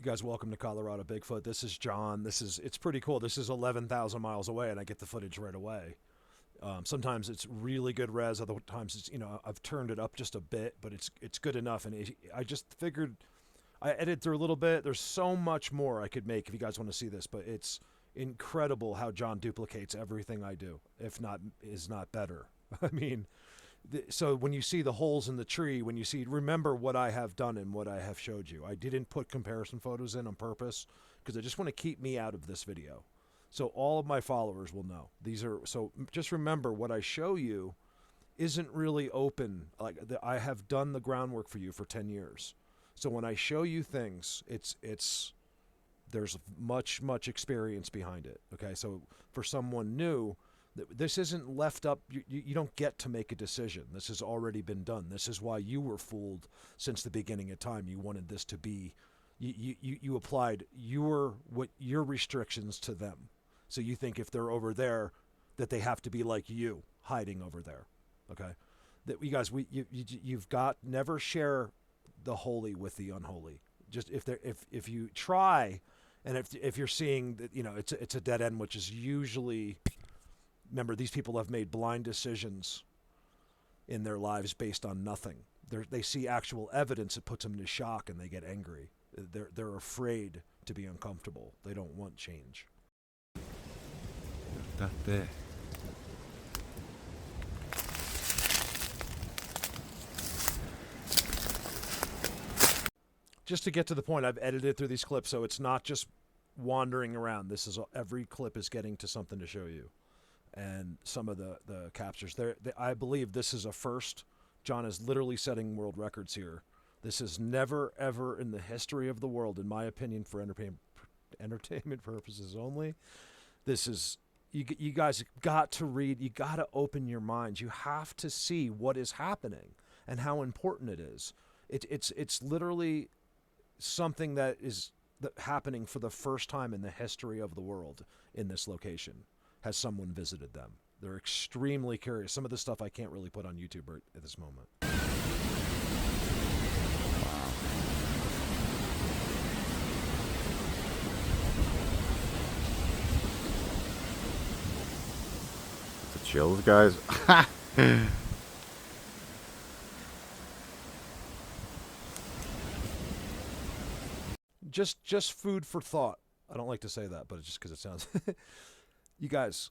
You guys, welcome to Colorado Bigfoot. This is John. It's pretty cool. This is 11,000 miles away, and I get the footage right away. Sometimes it's really good res. Other times it's, I've turned it up just a bit, but it's good enough. And I just figured I edited through a little bit. There's so much more I could make if you guys want to see this, but it's incredible how John duplicates everything I do, if not is not better. I mean, so when you see the holes in the tree, remember what I have done and what I have showed you. I didn't put comparison photos in on purpose because I just want to keep me out of this video. So all of my followers will know. So just remember what I show you isn't really open. I have done the groundwork for you for 10 years. So when I show you things, there's much experience behind it. Okay. So for someone new, this isn't left up. You don't get to make a decision. This has already been done. This is why you were fooled since the beginning of time. You wanted this to be, you applied your restrictions to them. So you think if they're over there, that they have to be like you, hiding over there. Okay, that you guys, you've got never share the holy with the unholy. Just if you try, and if you're seeing that it's a dead end, which is usually. Remember, these people have made blind decisions in their lives based on nothing. They see actual evidence that puts them into shock, and they get angry. They're afraid to be uncomfortable. They don't want change. That there. Just to get to the point, I've edited through these clips, so it's not just wandering around. Every clip is getting to something to show you. And some of the captures there, I believe this is a first. John is literally setting world records here. This is never ever in the history of the world, in my opinion, for entertainment purposes only. This is you guys got to read. You got to open your minds. You have to see what is happening and how important it is. It's literally something that is happening for the first time in the history of the world in this location. Has someone visited them? They're extremely curious. Some of the stuff I can't really put on YouTube at this moment. The chills, guys. Just food for thought. I don't like to say that, but it's just because it sounds... You guys,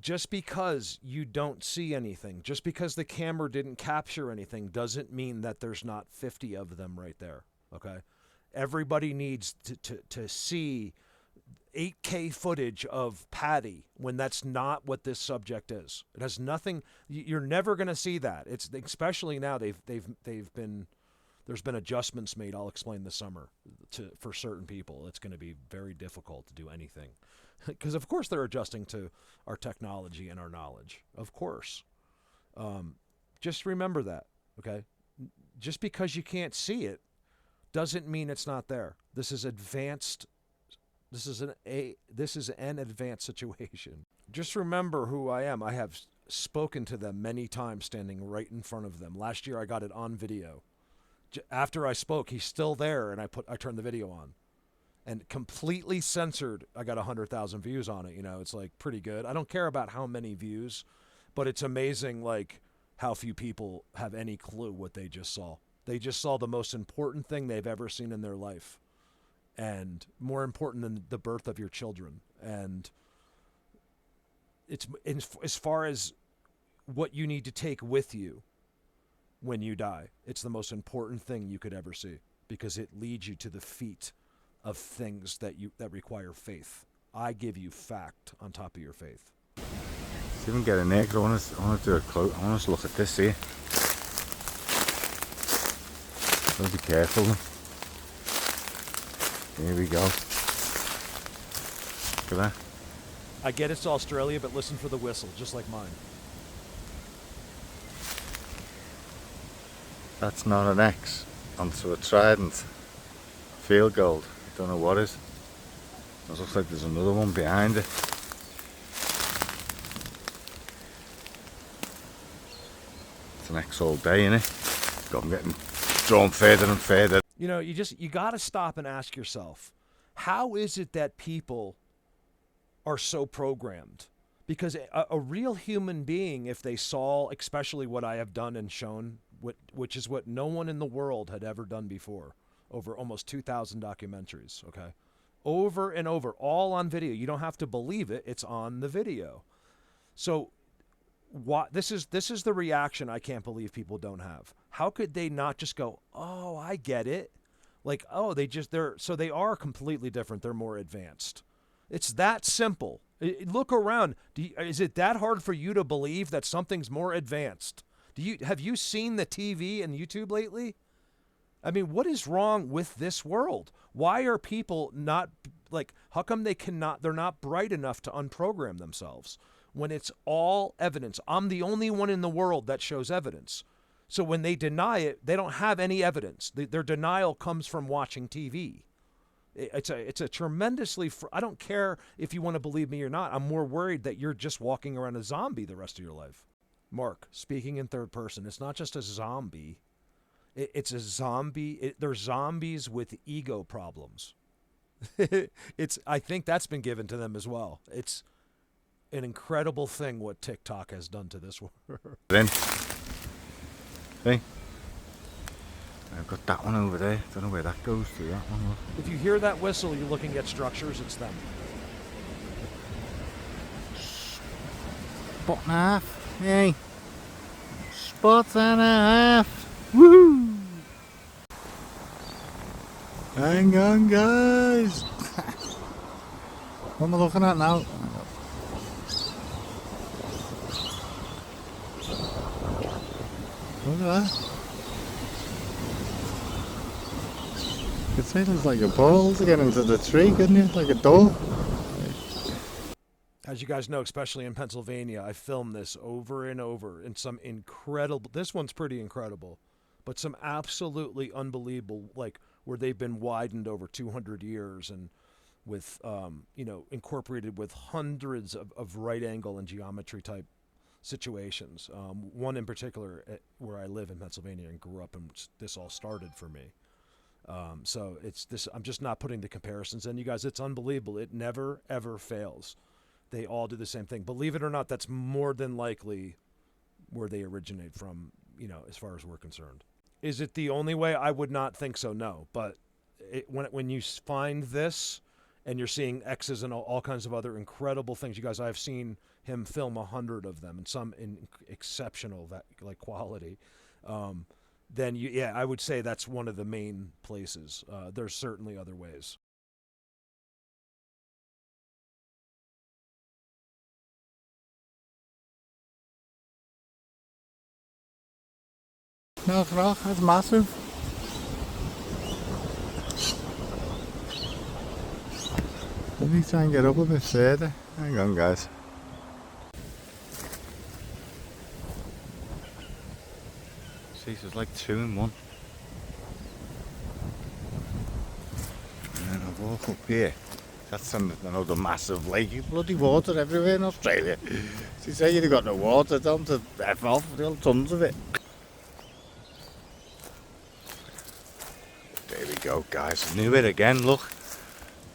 just because you don't see anything, just because the camera didn't capture anything, doesn't mean that there's not 50 of them right there, okay? Everybody needs to see 8K footage of Patty when that's not what this subject is. It has nothing... You're never going to see that. It's especially now there's been adjustments made, I'll explain this summer, for certain people. It's going to be very difficult to do anything. Because, of course, they're adjusting to our technology and our knowledge. Of course. Just remember that, okay? Just because you can't see it doesn't mean it's not there. This is advanced. This is an advanced situation. Just remember who I am. I have spoken to them many times standing right in front of them. Last year I got it on video. After I spoke, he's still there, and I turned the video on. And completely censored. I got 100,000 views on it. It's like pretty good. I don't care about how many views, but it's amazing like how few people have any clue what they just saw. They just saw the most important thing they've ever seen in their life, and more important than the birth of your children. And it's as far as what you need to take with you when you die. It's the most important thing you could ever see because it leads you to the feet of things that require faith. I give you fact on top of your faith. See if we can get in there, because I want to do a close. I want to look at this here. Gotta be careful. Here we go. Look at that. I get it's Australia, but listen for the whistle, just like mine. That's not an X onto a trident. Field gold. Don't know what is. It looks like there's another one behind it. It's an X all day, innit? God, I'm getting drawn further and further. You know, you got to stop and ask yourself, how is it that people are so programmed? Because a real human being, if they saw, especially what I have done and shown, which is what no one in the world had ever done before, over almost 2,000 documentaries, okay? Over and over, all on video. You don't have to believe it, it's on the video. So this is the reaction I can't believe people don't have. How could they not just go, oh, I get it? Like, oh, they are completely different. They're more advanced. It's that simple. Look around. Is it that hard for you to believe that something's more advanced? Have you seen the TV and YouTube lately? I mean, what is wrong with this world? Why are people not, like, how come they're not bright enough to unprogram themselves when it's all evidence? I'm the only one in the world that shows evidence. So when they deny it, they don't have any evidence. Their denial comes from watching TV. It's a tremendously, I don't care if you want to believe me or not. I'm more worried that you're just walking around a zombie the rest of your life. Mark, speaking in third person, it's not just a zombie. It's a zombie. They're zombies with ego problems. I think that's been given to them as well. It's an incredible thing what TikTok has done to this world. Then, see? I've got that one over there. Don't know where that goes to. That one. If you hear that whistle, you're looking at structures. It's them. Spot and a half. Yay. Spot and a half. Woohoo! Hang on, guys. What am I looking at now? Look at that. You could say there's like a ball to get into the tree, couldn't you? Like a door. As you guys know, especially in Pennsylvania, I filmed this over and over in some incredible, this one's pretty incredible, but some absolutely unbelievable, like where they've been widened over 200 years and with, incorporated with hundreds of right angle and geometry type situations. One in particular where I live in Pennsylvania and grew up, and this all started for me. So it's this, I'm just not putting the comparisons in, you guys. It's unbelievable. It never, ever fails. They all do the same thing. Believe it or not, that's more than likely where they originate from, as far as we're concerned. Is it the only way? I would not think so, no. But when you find this and you're seeing X's and all kinds of other incredible things, you guys, I've seen him film 100 of them, and some in exceptional quality. Then I would say that's one of the main places. There's certainly other ways. No, that's massive. Let me try and get up a bit further. Hang on, guys. See, so it's like 2 in 1. And then I walk up here. That's another massive lake. Bloody water everywhere in Australia. So you say you've got no water, tell them to F off. There's tons of it. There we go, guys. I knew it again, look.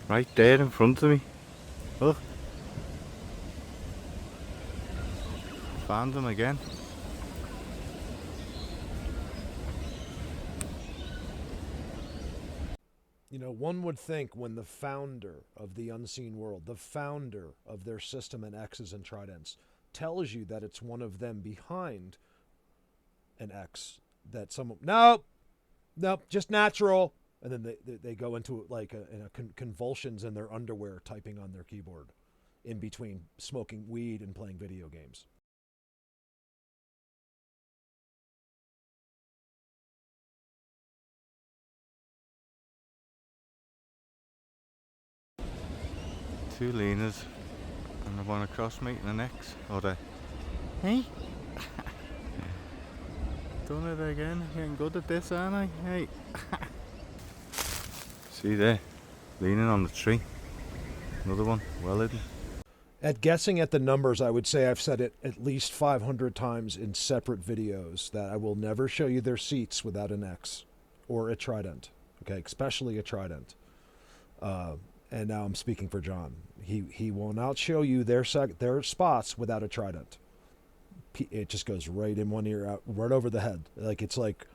Right there in front of me. Look. Found them again. One would think when the founder of the unseen world, the founder of their system and X's and tridents, tells you that it's one of them behind an X, that someone, nope, just natural. And then they go into convulsions in their underwear typing on their keyboard in between smoking weed and playing video games. Two leaners and the one across meeting the next. Or the, hey? Done it again. Getting good at this, aren't I? Hey. See there, leaning on the tree. Another one, well hidden. At guessing at the numbers, I would say I've said it at least 500 times in separate videos that I will never show you their seats without an X or a trident. okay, especially a trident. And now I'm speaking for John. He will not show you their spots without a trident. It just goes right in one ear, out right over the head. It's like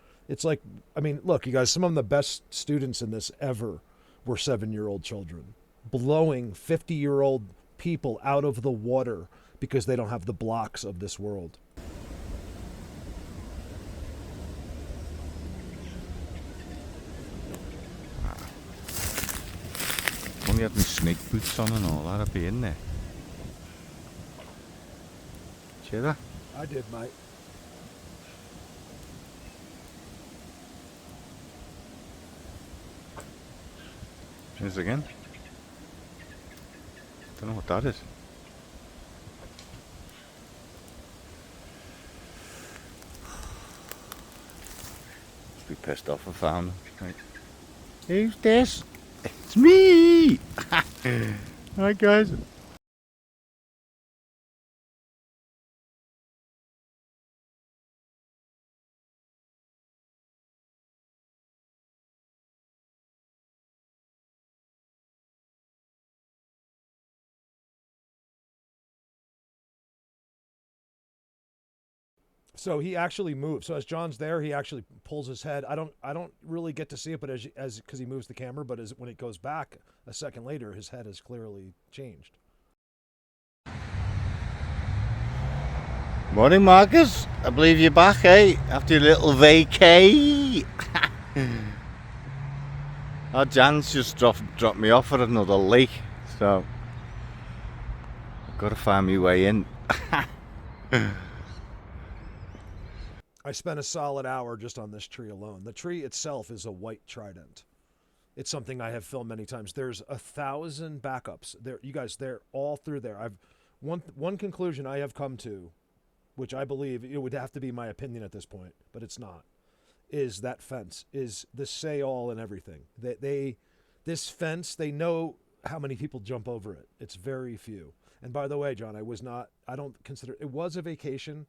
I mean, look, you guys, some of the best students in this ever were 7-year-old children, blowing 50-year-old people out of the water because they don't have the blocks of this world. Only had my snake boots on and all that, I'd be in there. Did you hear that? I did, mate. Here's again. Don't know what that is. Must be pissed off I found him. Right. Who's this? It's me! Hi guys. So he actually moves. So as John's there, he actually pulls his head. I don't really get to see it, but as because he moves the camera, but when it goes back a second later, his head has clearly changed. Morning, Marcus. I believe you're back, eh? After your little vacay. Our Jan's just dropped me off at another lake, so I've got to find my way in. I spent a solid hour just on this tree alone. The tree itself is a white trident. It's something I have filmed many times. There's 1,000 backups. There, you guys, they're all through there. I've one conclusion I have come to, which I believe it would have to be my opinion at this point, but it's not, is that fence is the say all and everything. This fence, they know how many people jump over it. It's very few. And by the way, John, I don't consider it was a vacation,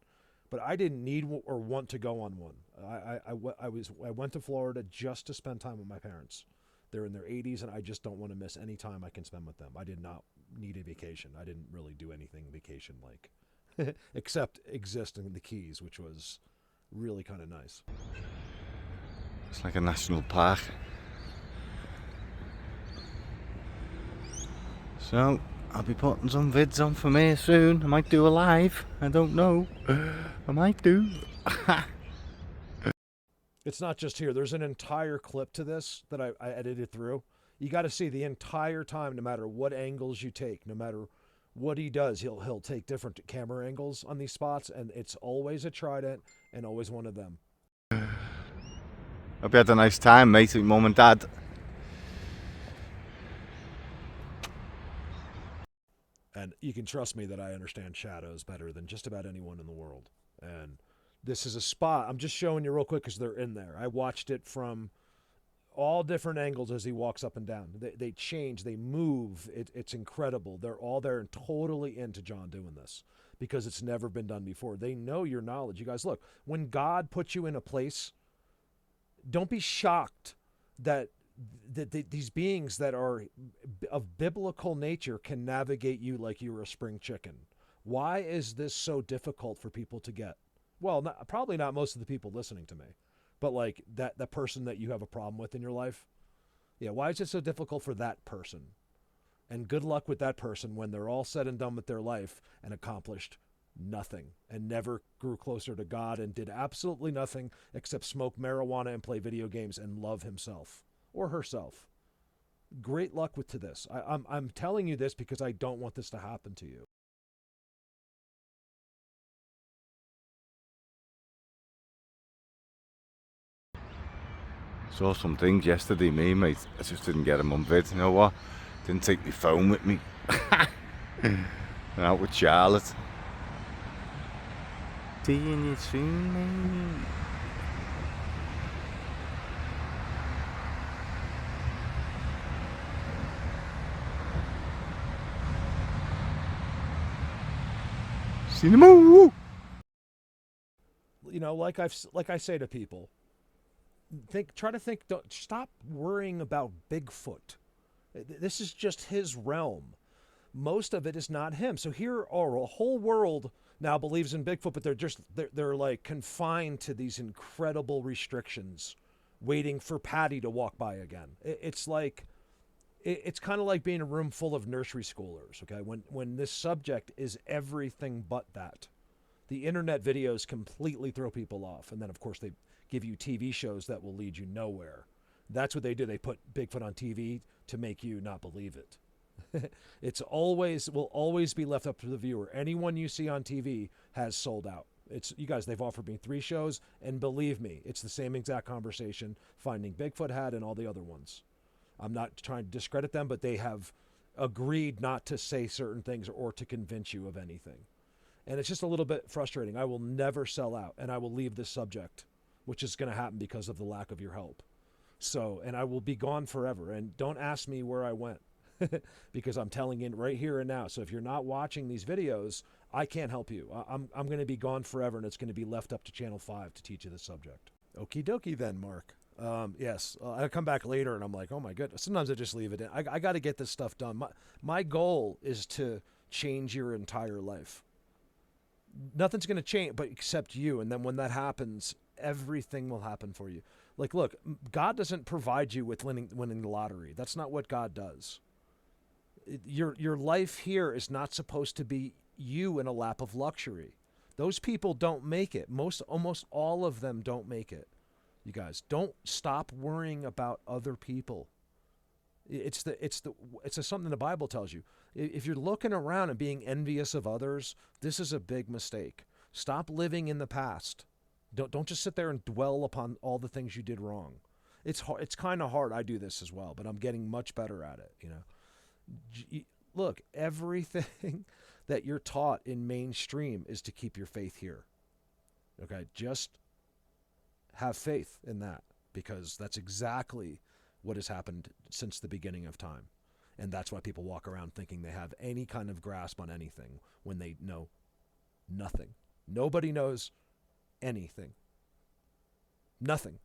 but I didn't need or want to go on one. I went to Florida just to spend time with my parents. They're in their 80s, and I just don't want to miss any time I can spend with them. I did not need a vacation. I didn't really do anything vacation-like, except exist in the Keys, which was really kind of nice. It's like a national park. So, I'll be putting some vids on from here soon. I might do a live. I don't know. I might do. It's not just here. There's an entire clip to this that I edited through. You got to see the entire time, no matter what angles you take, no matter what he does, he'll take different camera angles on these spots, and it's always a trident and always one of them. Hope you had a nice time, mate, with Mum and Dad. And you can trust me that I understand shadows better than just about anyone in the world. And this is a spot. I'm just showing you real quick because they're in there. I watched it from all different angles as he walks up and down. They change, they move. It's incredible. They're all there and totally into John doing this because it's never been done before. They know your knowledge. You guys, look, when God puts you in a place, don't be shocked that these beings that are of biblical nature can navigate you like you were a spring chicken. Why is this so difficult for people to get? Well, probably not most of the people listening to me, but like that person that you have a problem with in your life. Yeah, why is it so difficult for that person? And good luck with that person when they're all said and done with their life and accomplished nothing and never grew closer to God and did absolutely nothing except smoke marijuana and play video games and love himself or herself. Great luck to this. I'm telling you this because I don't want this to happen to you. Saw some things yesterday, mate. I just didn't get them on vid. You know what? Didn't take my phone with me. Went out with Charlotte. Seeing you soon, mate. You know, like I say to people, Try to think. Don't stop worrying about Bigfoot. This is just his realm. Most of it is not him. So here are a whole world now believes in Bigfoot, but they're like confined to these incredible restrictions, waiting for Patty to walk by again. It's like it's kind of like being in a room full of nursery schoolers. Okay, when this subject is everything but that. The internet videos completely throw people off, and then of course they give you TV shows that will lead you nowhere. That's what they do. They put Bigfoot on TV to make you not believe it. Will always be left up to the viewer. Anyone you see on TV has sold out. It's you guys. They've offered me 3 shows, and believe me, it's the same exact conversation Finding Bigfoot had and all the other ones. I'm not trying to discredit them, but they have agreed not to say certain things or to convince you of anything. And it's just a little bit frustrating. I will never sell out, and I will leave this subject, which is going to happen because of the lack of your help. So, and I will be gone forever. And don't ask me where I went. Because I'm telling you right here and now. So if you're not watching these videos, I can't help you. I'm going to be gone forever, and it's going to be left up to Channel 5 to teach you the subject. Okie dokie then, Mark. Yes, I come back later, and I'm like, oh my goodness. Sometimes I just leave it in. I got to get this stuff done. My goal is to change your entire life. Nothing's going to change but except you. And then when that happens, everything will happen for you. Like, look, God doesn't provide you with winning the lottery. That's not what God does. Your life here is not supposed to be you in a lap of luxury. Those people don't make it. Almost all of them don't make it. You guys, don't stop worrying about other people. It's something the Bible tells you. If you're looking around and being envious of others, this is a big mistake. Stop living in the past. Don't just sit there and dwell upon all the things you did wrong. It's hard. It's kind of hard. I do this as well, but I'm getting much better at it. Look, everything that you're taught in mainstream is to keep your faith here. Okay, just have faith in that, because that's exactly what has happened since the beginning of time. And that's why people walk around thinking they have any kind of grasp on anything when they know nothing. Nobody knows anything. Nothing,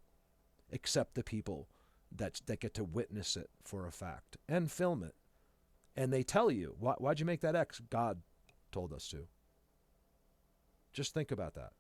except the people that get to witness it for a fact and film it. And they tell you, why'd you make that X? God told us to. Just think about that.